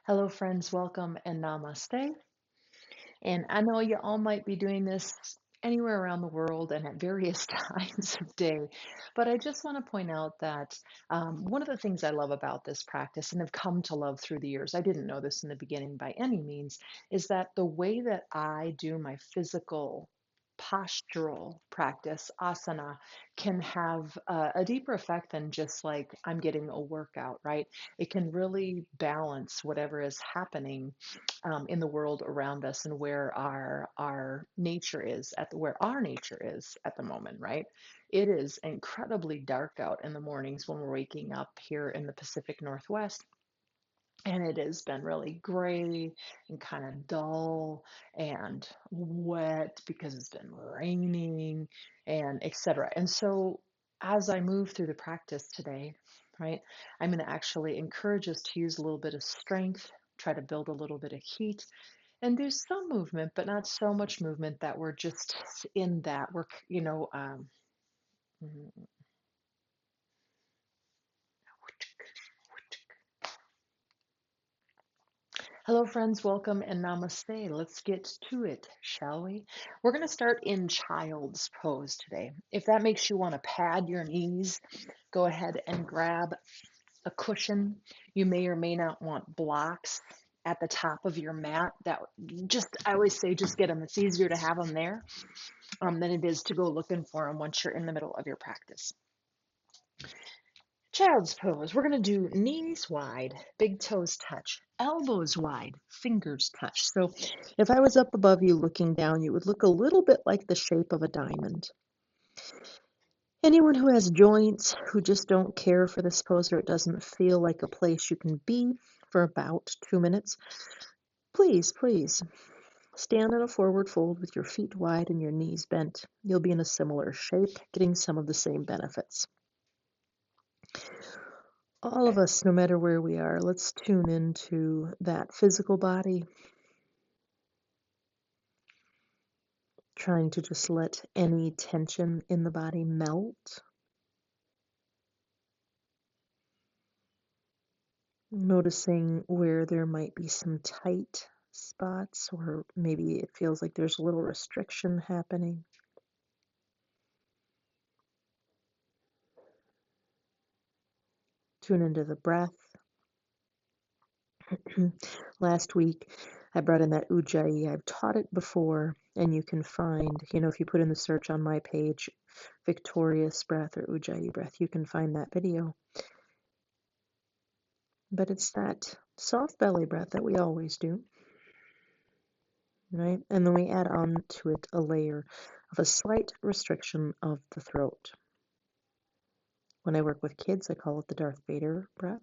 Hello, friends. Welcome and namaste. And I know you all might be doing this anywhere around the world and at various times of day, but I just want to point out that one of the things I love about this practice and have come to love through the years, I didn't know this in the beginning by any means, is that the way that I do my physical postural practice, asana, can have a deeper effect than just like I'm getting a workout, right? It can really balance whatever is happening in the world around us and where our nature is where our nature is at the moment, right? It is incredibly dark out in the mornings when we're waking up here in the Pacific Northwest. And it has been really gray and kind of dull and wet because it's been raining and etc. And so as I move through the practice today, right, I'm going to actually encourage us to use a little bit of strength, try to build a little bit of heat, and do some movement, but not so much movement that we're just in that we're, mm, hello, friends. Welcome and namaste. Let's get to it, shall we? We're going to start in child's pose today. If that makes you want to pad your knees, go ahead and grab a cushion. You may or may not want blocks at the top of your mat. I always say, just get them. It's easier to have them there than it is to go looking for them once you're in the middle of your practice. Child's pose. We're going to do knees wide, big toes touch, elbows wide, fingers touch. So if I was up above you looking down, you would look a little bit like the shape of a diamond. Anyone who has joints, who just don't care for this pose or it doesn't feel like a place you can be for about 2 minutes, please stand in a forward fold with your feet wide and your knees bent. You'll be in a similar shape, getting some of the same benefits. All of us, no matter where we are, let's tune into that physical body, trying to just let any tension in the body melt. Noticing where there might be some tight spots, or maybe it feels like there's a little restriction happening. Tune into the breath. Last week, I brought in that Ujjayi. I've taught it before, and you can find, if you put in the search on my page, Victorious Breath or Ujjayi Breath, you can find that video. But it's that soft belly breath that we always do, right? And then we add on to it a layer of a slight restriction of the throat. When I work with kids, I call it the Darth Vader breath.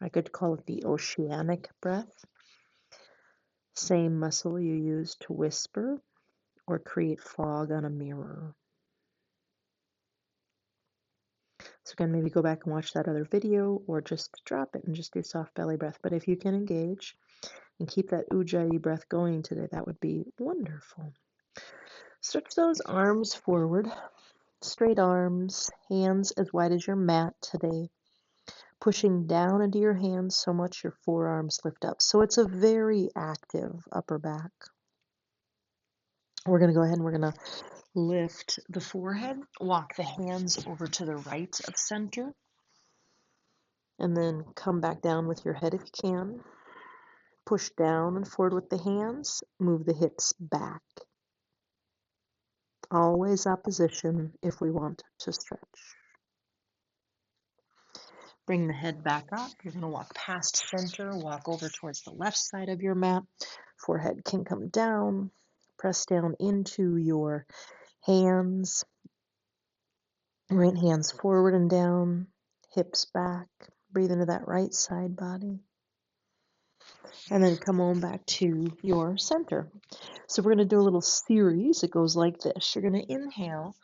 I could call it the oceanic breath. Same muscle you use to whisper or create fog on a mirror. So again, maybe go back and watch that other video or just drop it and just do soft belly breath. But if you can engage and keep that Ujjayi breath going today, that would be wonderful. Stretch those arms forward, straight arms, hands as wide as your mat today. Pushing down into your hands so much your forearms lift up. So it's a very active upper back. We're going to go ahead and we're going to lift the forehead, walk the hands over to the right of center, and then come back down with your head if you can. Push down and forward with the hands, move the hips back. Always opposition if we want to stretch. Bring the head back up. You're going to walk past center, walk over towards the left side of your mat. Forehead can come down. Press down into your hands. Right hands forward and down, hips back. Breathe into that right side body. And then come on back to your center. So we're going to do a little series. It goes like this. You're going to inhale,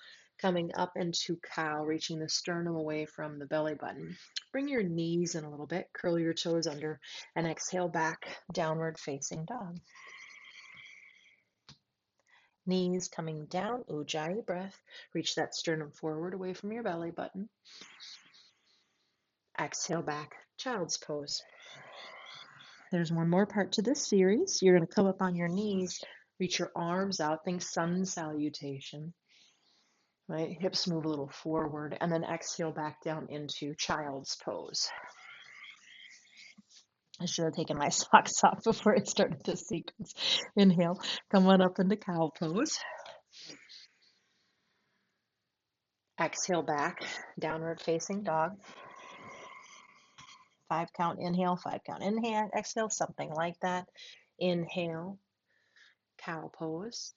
coming up into cow, reaching the sternum away from the belly button. Bring your knees in a little bit, curl your toes under, and exhale back, downward facing dog. Knees coming down, Ujjayi breath. Reach that sternum forward away from your belly button. Exhale back, child's pose. There's one more part to this series. You're going to come up on your knees, reach your arms out, think sun salutation, right? Hips move a little forward, and then exhale back down into child's pose. I should have taken my socks off before I started this sequence. Inhale, come on up into cow pose. Exhale back, downward facing dog. 5 count inhale, 5 count inhale, exhale, something like that. Inhale, cow pose.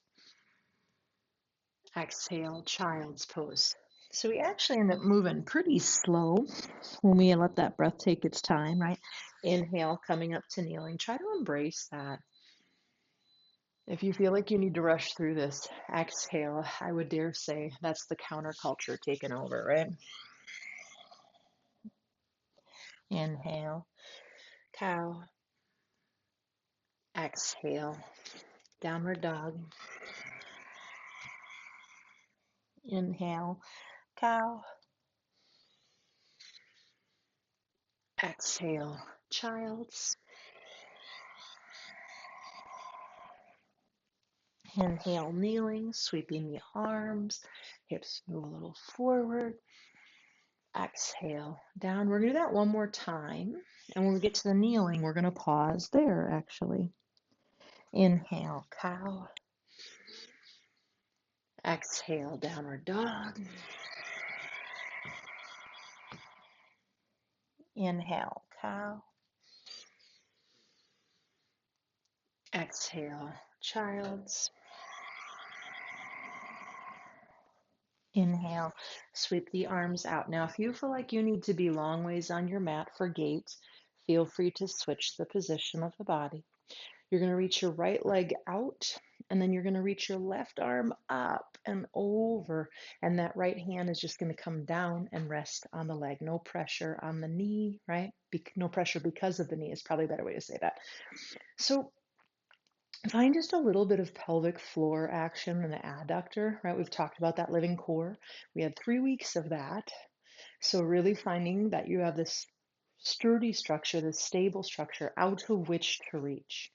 Exhale, child's pose. So we actually end up moving pretty slow when we let that breath take its time, right? Inhale, coming up to kneeling. Try to embrace that. If you feel like you need to rush through this, exhale. I would dare say that's the counterculture taking over, right? Inhale, cow. Exhale, downward dog. Inhale, cow. Exhale, child's. Inhale, kneeling, sweeping the arms, hips move a little forward. Exhale, down. We're going to do that one more time. And when we get to the kneeling, we're going to pause there, actually. Inhale, cow. Exhale, downward dog. Inhale, cow. Exhale, child's. Inhale, sweep the arms out. Now, if you feel like you need to be long ways on your mat for gate, feel free to switch the position of the body. You're going to reach your right leg out, and then you're going to reach your left arm up and over, and that right hand is just going to come down and rest on the leg. No pressure on the knee, right? No pressure because of the knee is probably a better way to say that. So find just a little bit of pelvic floor action in the adductor, right? We've talked about that living core. We had 3 weeks of that. So really finding that you have this sturdy structure, this stable structure out of which to reach.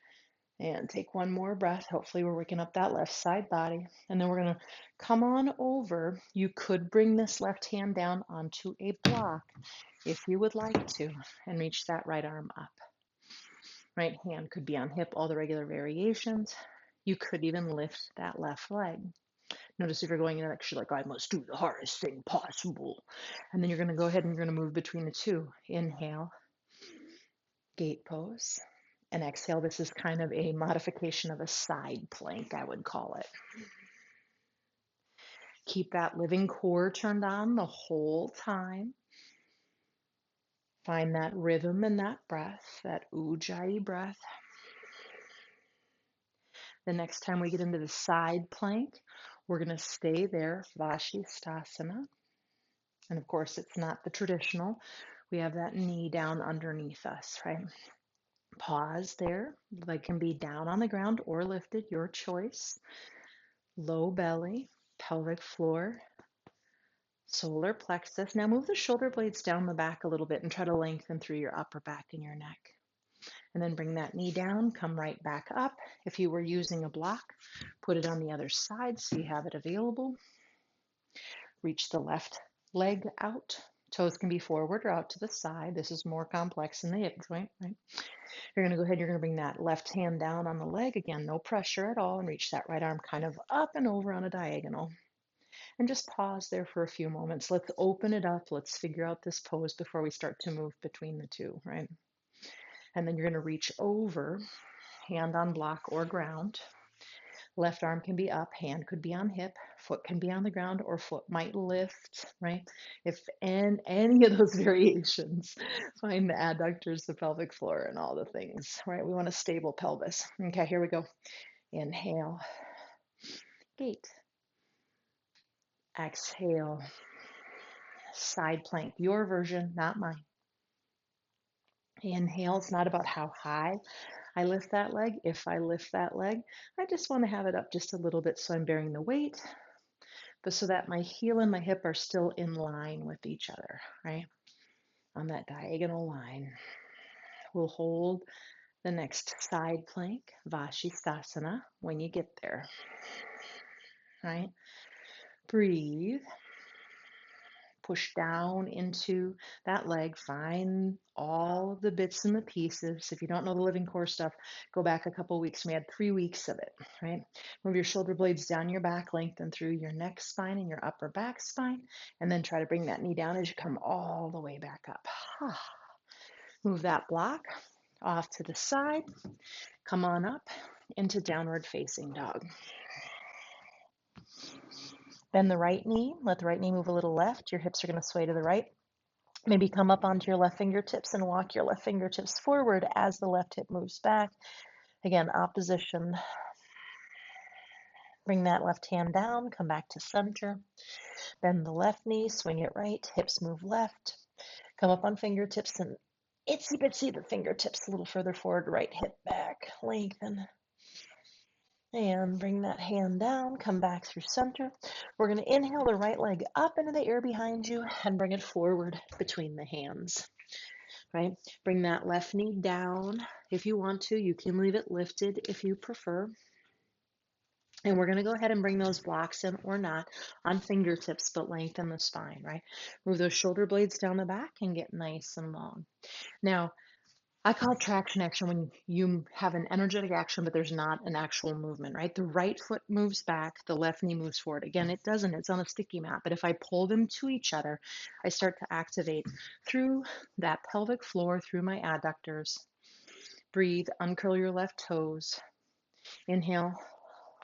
And take one more breath. Hopefully we're waking up that left side body. And then we're going to come on over. You could bring this left hand down onto a block if you would like to, and reach that right arm up. Right hand could be on hip, all the regular variations. You could even lift that left leg. Notice if you're going in actually like, I must do the hardest thing possible. And then you're going to go ahead and you're going to move between the two. Inhale, gate pose. And exhale, this is kind of a modification of a side plank, I would call it. Keep that living core turned on the whole time. Find that rhythm in that breath, that Ujjayi breath. The next time we get into the side plank, we're going to stay there, Vashisthasana. And of course, it's not the traditional. We have that knee down underneath us, right? Pause there. Leg can be down on the ground or lifted, your choice. Low belly, pelvic floor, solar plexus. Now move the shoulder blades down the back a little bit and try to lengthen through your upper back and your neck. And then bring that knee down, come right back up. If you were using a block, put it on the other side so you have it available. Reach the left leg out. Toes can be forward or out to the side. This is more complex in the hip joint, right? You're going to go ahead, you're going to bring that left hand down on the leg. Again, no pressure at all, and reach that right arm kind of up and over on a diagonal. And just pause there for a few moments. Let's open it up. Let's figure out this pose before we start to move between the two, right? And then you're going to reach over, hand on block or ground. Left arm can be up, hand could be on hip, foot can be on the ground, or foot might lift, right? If in any of those variations, find the adductors, the pelvic floor, and all the things, right? We want a stable pelvis. Okay, here we go. Inhale, gate. Exhale, side plank. Your version, not mine. Inhale, it's not about how high I lift that leg. If I lift that leg, I just want to have it up just a little bit so I'm bearing the weight, but so that my heel and my hip are still in line with each other, right? On that diagonal line. We'll hold the next side plank, Vashisthasana, when you get there, right? Breathe. Push down into that leg. Find all of the bits and the pieces. If you don't know the living core stuff, go back a couple weeks. We had 3 weeks of it, right? Move your shoulder blades down your back, lengthen through your neck spine and your upper back spine, and then try to bring that knee down as you come all the way back up. Move that block off to the side. Come on up into downward facing dog. Bend the right knee. Let the right knee move a little left. Your hips are going to sway to the right. Maybe come up onto your left fingertips and walk your left fingertips forward as the left hip moves back. Again, opposition. Bring that left hand down. Come back to center. Bend the left knee. Swing it right. Hips move left. Come up on fingertips and itsy bitsy the fingertips a little further forward. Right hip back. Lengthen. And bring that hand down, come back through center. We're going to inhale the right leg up into the air behind you and bring it forward between the hands, right? Bring that left knee down if you want to. You can leave it lifted if you prefer. And we're going to go ahead and bring those blocks in or not on fingertips, but lengthen the spine, right? Move those shoulder blades down the back and get nice and long. Now, I call it traction action when you have an energetic action, but there's not an actual movement, right? The right foot moves back, the left knee moves forward. Again, it doesn't, it's on a sticky mat, but if I pull them to each other, I start to activate through that pelvic floor, through my adductors. Breathe, uncurl your left toes. Inhale,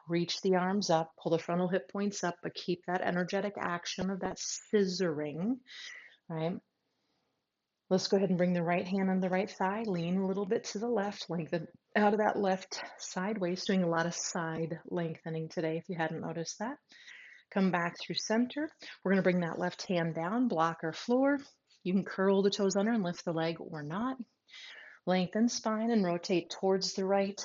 reach the arms up, pull the frontal hip points up, but keep that energetic action of that scissoring, right? Let's go ahead and bring the right hand on the right thigh, lean a little bit to the left, lengthen out of that left side waist, doing a lot of side lengthening today if you hadn't noticed that. Come back through center. We're going to bring that left hand down, block our floor. You can curl the toes under and lift the leg or not. Lengthen spine and rotate towards the right.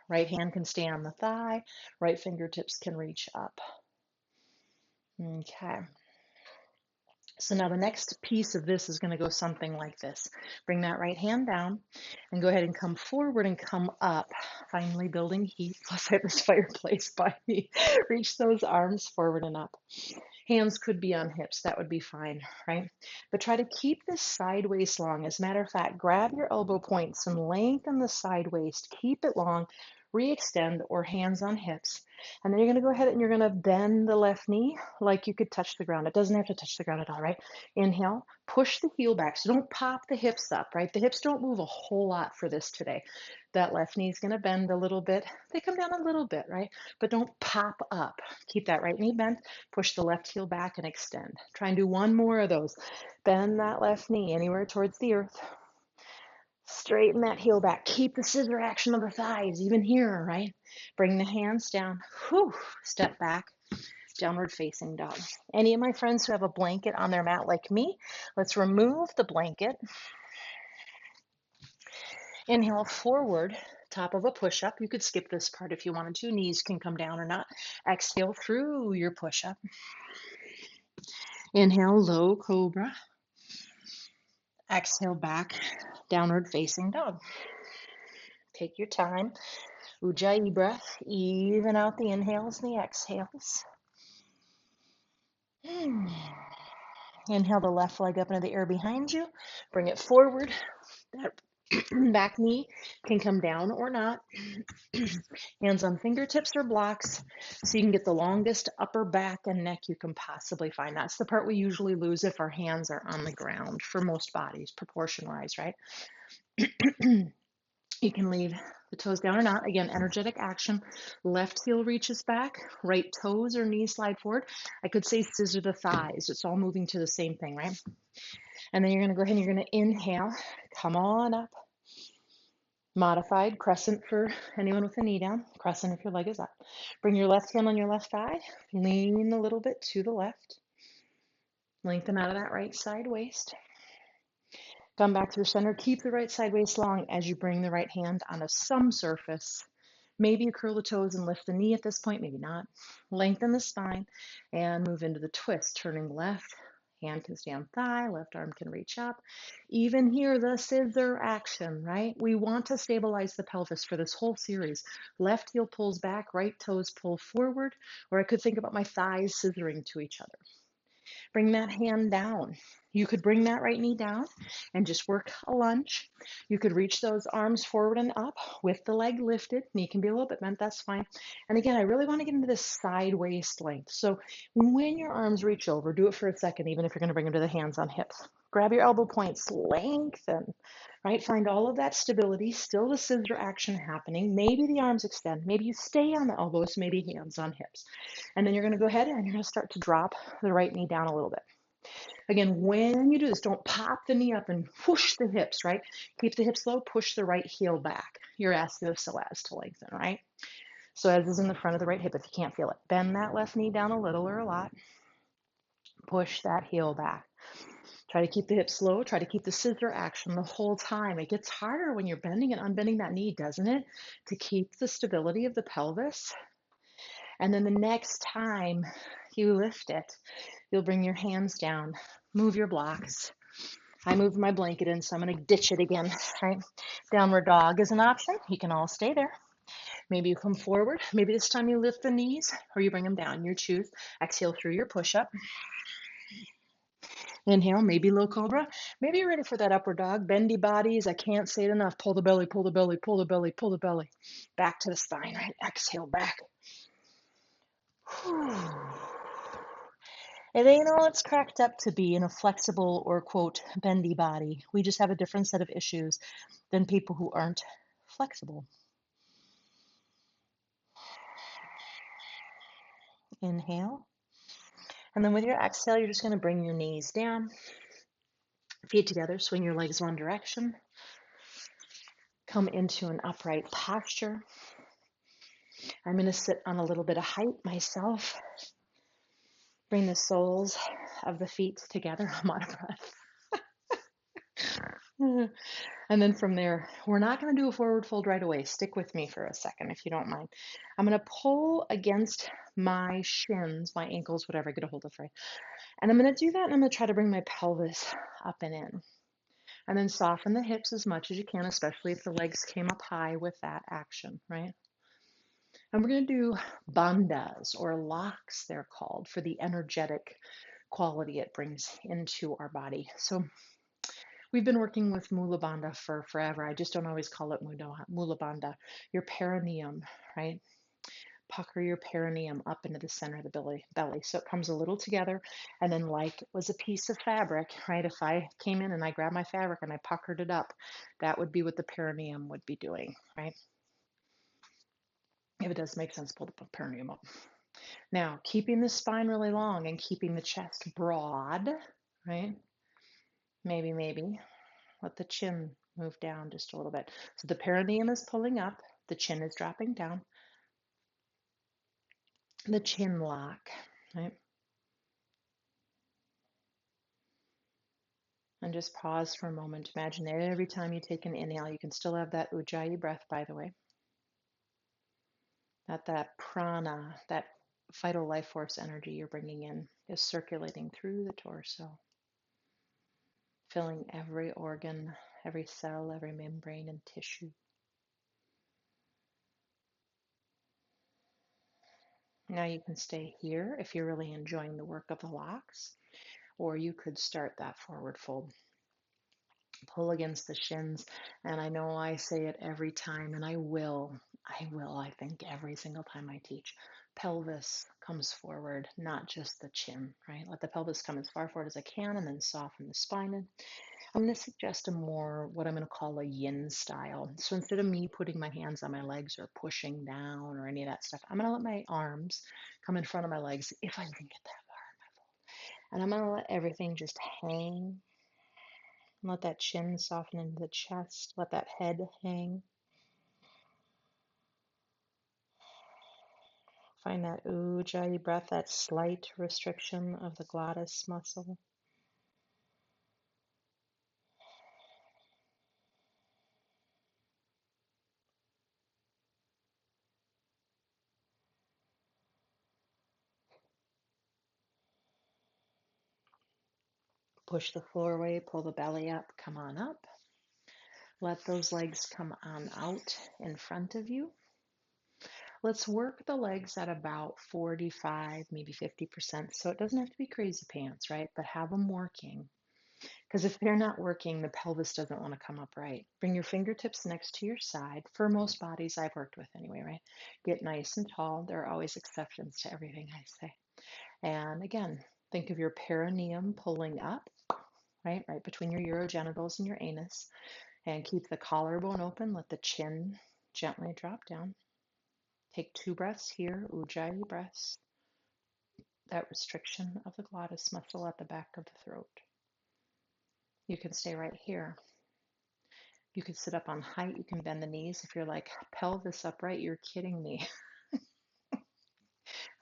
Right hand can stay on the thigh. Right fingertips can reach up. Okay. So now the next piece of this is going to go something like this. Bring that right hand down and go ahead and come forward and come up, finally building heat. Plus I have this fireplace by me. Reach those arms forward and up. Hands could be on hips, that would be fine, right? But try to keep this side waist long. As a matter of fact, grab your elbow points and lengthen the side waist. Keep it long, re-extend or hands on hips. And then you're going to go ahead and you're going to bend the left knee like you could touch the ground. It doesn't have to touch the ground at all, right? Inhale, push the heel back. So don't pop the hips up, right? The hips don't move a whole lot for this today. That left knee is going to bend a little bit. They come down a little bit, right? But don't pop up. Keep that right knee bent. Push the left heel back and extend. Try and do one more of those. Bend that left knee anywhere towards the earth. Straighten that heel back. Keep the scissor action of the thighs, even here, right? Bring the hands down. Whew. Step back. Downward facing dog. Any of my friends who have a blanket on their mat like me, let's remove the blanket. Inhale forward, top of a push-up. You could skip this part if you wanted to. Knees can come down or not. Exhale through your push-up. Inhale, low cobra. Exhale back, downward facing dog. Take your time. Ujjayi breath. Even out the inhales and the exhales. Inhale the left leg up into the air behind you. Bring it forward. That back knee can come down or not. Hands on fingertips or blocks so you can get the longest upper back and neck you can possibly find. That's the part we usually lose if our hands are on the ground for most bodies, proportion-wise, right? You can leave the toes down or not. Again, energetic action. Left heel reaches back. Right toes or knees slide forward. I could say scissor the thighs. It's all moving to the same thing, right? And then you're going to go ahead and you're going to inhale. Come on up. Modified crescent for anyone with a knee down. Crescent if your leg is up. Bring your left hand on your left thigh. Lean a little bit to the left. Lengthen out of that right side waist. Come back through center. Keep the right side waist long as you bring the right hand onto some surface. Maybe you curl the toes and lift the knee at this point, maybe not. Lengthen the spine and move into the twist, turning left. Hand can stay on thigh, left arm can reach up. Even here, the scissor action, right? We want to stabilize the pelvis for this whole series. Left heel pulls back, right toes pull forward, or I could think about my thighs scissoring to each other. Bring that hand down. You could bring that right knee down and just work a lunge. You could reach those arms forward and up with the leg lifted. Knee can be a little bit bent, that's fine. And again, I really want to get into this side waist length. So when your arms reach over, do it for a second, even if you're going to bring them to the hands on hips. Grab your elbow points, lengthen, right? Find all of that stability, still the scissor action happening. Maybe the arms extend. Maybe you stay on the elbows, maybe hands on hips. And then you're going to go ahead and you're going to start to drop the right knee down a little bit. Again, when you do this, don't pop the knee up and push the hips, right? Keep the hips low, push the right heel back. You're asking the psoas to lengthen, right? Psoas is in the front of the right hip if you can't feel it. Bend that left knee down a little or a lot. Push that heel back. Try to keep the hips low. Try to keep the scissor action the whole time. It gets harder when you're bending and unbending that knee, doesn't it? To keep the stability of the pelvis. And then the next time you lift it, you'll bring your hands down, move your blocks. I moved my blanket in, so I'm going to ditch it again, right? Downward dog is an option. You can all stay there. Maybe you come forward. Maybe this time you lift the knees or you bring them down. You choose. Exhale through your push-up. Inhale, maybe low cobra. Maybe you're ready for that upward dog. Bendy bodies. I can't say it enough. Pull the belly, pull the belly, pull the belly, pull the belly. Back to the spine, right? Exhale back. It ain't all it's cracked up to be in a flexible or, quote, bendy body. We just have a different set of issues than people who aren't flexible. Inhale. And then with your exhale, you're just going to bring your knees down, feet together, swing your legs one direction. Come into an upright posture. I'm going to sit on a little bit of height myself. Bring the soles of the feet together. I'm out of breath. And then from there, we're not going to do a forward fold right away. Stick with me for a second, if you don't mind. I'm going to pull against my shins, my ankles, whatever I get a hold of, right? And I'm going to do that, and I'm going to try to bring my pelvis up and in. And then soften the hips as much as you can, especially if the legs came up high with that action, right? And we're going to do bandhas, or locks, they're called, for the energetic quality it brings into our body. So we've been working with Mula Bandha for forever. I just don't always call it Mula Bandha. Your perineum, right? Pucker your perineum up into the center of the belly. So it comes a little together, and then like it was a piece of fabric, right? If I came in and I grabbed my fabric and I puckered it up, that would be what the perineum would be doing, right? If it does make sense, pull the perineum up. Now, keeping the spine really long and keeping the chest broad, right? Maybe. Let the chin move down just a little bit. So the perineum is pulling up, the chin is dropping down. The chin lock, right? And just pause for a moment. Imagine every time you take an inhale, you can still have that ujjayi breath, by the way. That prana, that vital life force energy you're bringing in is circulating through the torso, filling every organ, every cell, every membrane and tissue. Now you can stay here if you're really enjoying the work of the locks, or you could start that forward fold. Pull against the shins, and I know I say it every time, and I think every single time I teach. Pelvis comes forward, not just the chin, right? Let the pelvis come as far forward as I can, and then soften the spine in. I'm going to suggest a more, what I'm going to call a yin style. So instead of me putting my hands on my legs or pushing down or any of that stuff, I'm going to let my arms come in front of my legs if I can get that far in my fold. And I'm going to let everything just hang. Let that chin soften into the chest. Let that head hang. Find that ujjayi breath, that slight restriction of the glottis muscle. Push the floor away, pull the belly up, come on up. Let those legs come on out in front of you. Let's work the legs at about 45, maybe 50%. So it doesn't have to be crazy pants, right? But have them working. Because if they're not working, the pelvis doesn't want to come up right. Bring your fingertips next to your side. For most bodies I've worked with anyway, right? Get nice and tall. There are always exceptions to everything I say. And again, think of your perineum pulling up, right? Right between your urogenitals and your anus. And keep the collarbone open. Let the chin gently drop down. Take 2 breaths here, ujjayi breaths. That restriction of the glottis muscle at the back of the throat. You can stay right here. You can sit up on height. You can bend the knees. If you're like, pelvis upright, you're kidding me,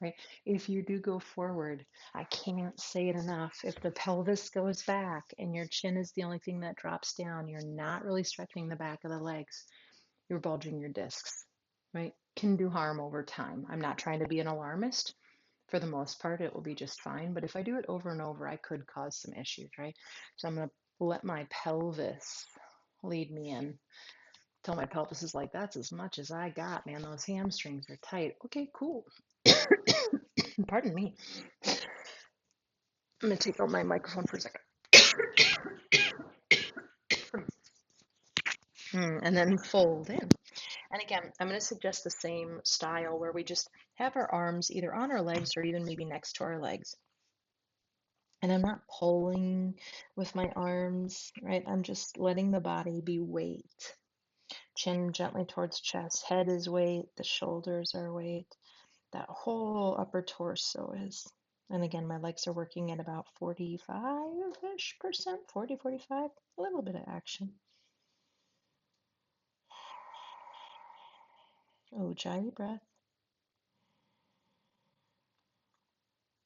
right? If you do go forward, I can't say it enough. If the pelvis goes back and your chin is the only thing that drops down, you're not really stretching the back of the legs. You're bulging your discs, right? Can do harm over time. I'm not trying to be an alarmist. For the most part, it will be just fine. But if I do it over and over, I could cause some issues, right? So I'm going to let my pelvis lead me in. Till my pelvis is like, that's as much as I got, man. Those hamstrings are tight. Okay, cool. Pardon me. I'm going to take out my microphone for a second. And then fold in. And again, I'm going to suggest the same style where we just have our arms either on our legs or even maybe next to our legs. And I'm not pulling with my arms, right? I'm just letting the body be weight. Chin gently towards chest, head is weight, the shoulders are weight, that whole upper torso is. And again, my legs are working at about 45-ish percent, 40, 45, a little bit of action. Ujjayi breath.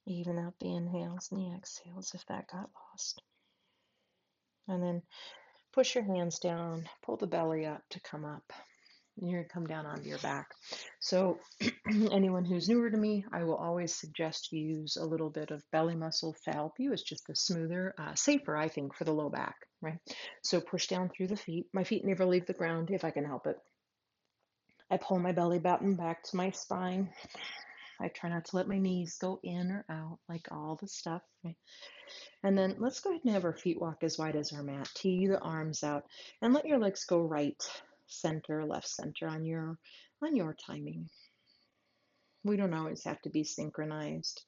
Even out the inhales and the exhales if that got lost. And then push your hands down, pull the belly up to come up. And you're going to come down onto your back. So anyone who's newer to me, I will always suggest you use a little bit of belly muscle to help you. It's just a smoother, safer, I think, for the low back, right? So push down through the feet. My feet never leave the ground if I can help it. I pull my belly button back to my spine. I try not to let my knees go in or out, like all the stuff, right? And then let's go ahead and have our feet walk as wide as our mat. Tee the arms out and let your legs go right center, left center on your timing. We don't always have to be synchronized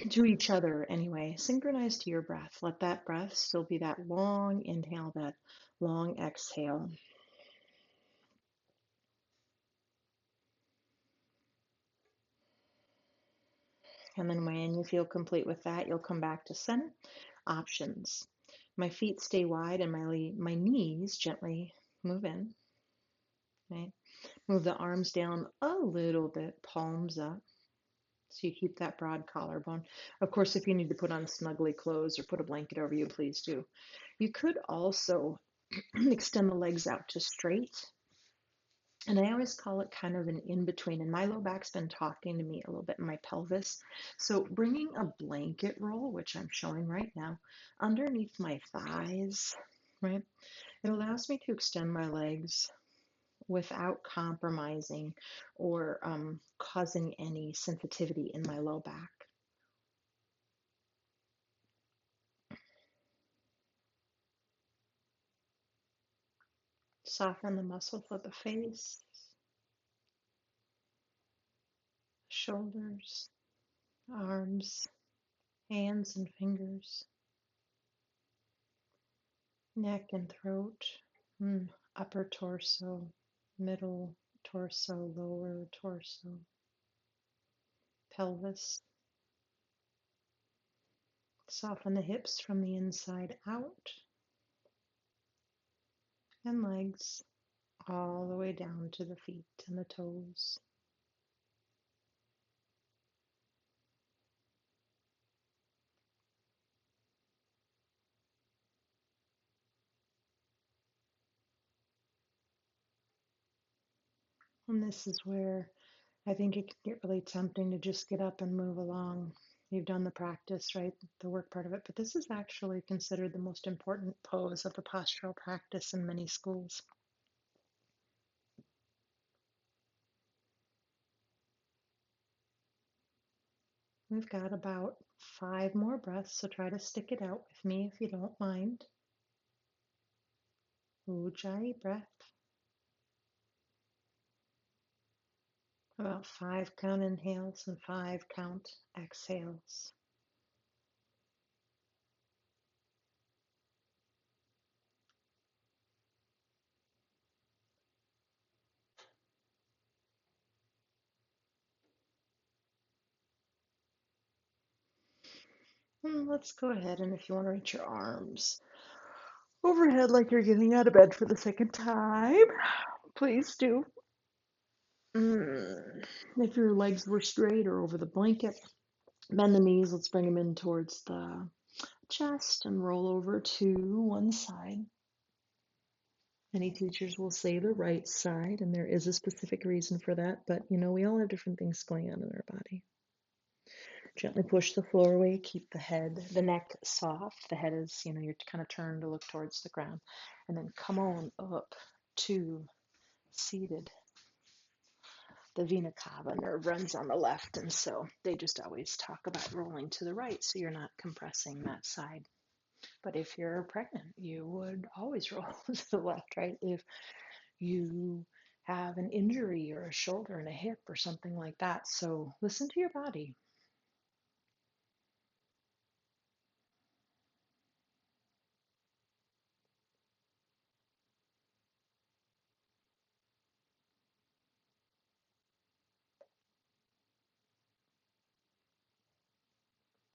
to each other anyway. Synchronize to your breath. Let that breath still be that long inhale, that long exhale. And then when you feel complete with that, you'll come back to center. Options. My feet stay wide and my knees gently move in. Right? Move the arms down a little bit, palms up. So you keep that broad collarbone. Of course, if you need to put on snuggly clothes or put a blanket over you, please do. You could also extend the legs out to straight. And I always call it kind of an in-between. And my low back's been talking to me a little bit in my pelvis. So bringing a blanket roll, which I'm showing right now, underneath my thighs, right? It allows me to extend my legs without compromising or causing any sensitivity in my low back. Soften the muscles of the face, shoulders, arms, hands and fingers, neck and throat, upper torso, middle torso, lower torso, pelvis. Soften the hips from the inside out and legs all the way down to the feet and the toes. And this is where I think it can get really tempting to just get up and move along. you've done the practice, right? The work part of it. But this is actually considered the most important pose of the postural practice in many schools. We've got about 5 more breaths, so try to stick it out with me if you don't mind. Ujjayi breath. About 5 count inhales and 5 count exhales. And let's go ahead, and if you want to reach your arms overhead like you're getting out of bed for the second time, please do. If your legs were straight or over the blanket, bend the knees. Let's bring them in towards the chest and roll over to one side. Many teachers will say the right side, and there is a specific reason for that, but we all have different things going on in our body. Gently push the floor away, keep the neck soft. The head is, you're kind of turned to look towards the ground. And then come on up to seated. The Vena cava nerve runs on the left, and so they just always talk about rolling to the right so you're not compressing that side. But if you're pregnant, you would always roll to the left, right? If you have an injury or a shoulder and a hip or something like that. So listen to your body.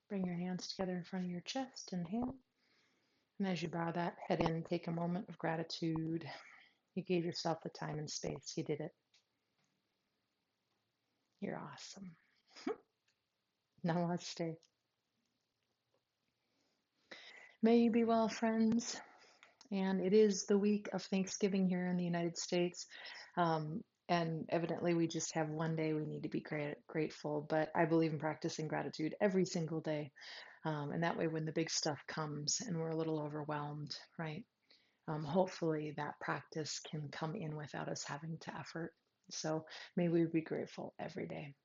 Bring your hands together in front of your chest, inhale. And as you bow that head in, take a moment of gratitude. You gave yourself the time and space. You did it. You're awesome. Namaste. May you be well, friends. And it is the week of Thanksgiving here in the United States. And evidently, we just have one day we need to be grateful. But I believe in practicing gratitude every single day. And that way, when the big stuff comes and we're a little overwhelmed, right? Hopefully, that practice can come in without us having to effort. So may we be grateful every day.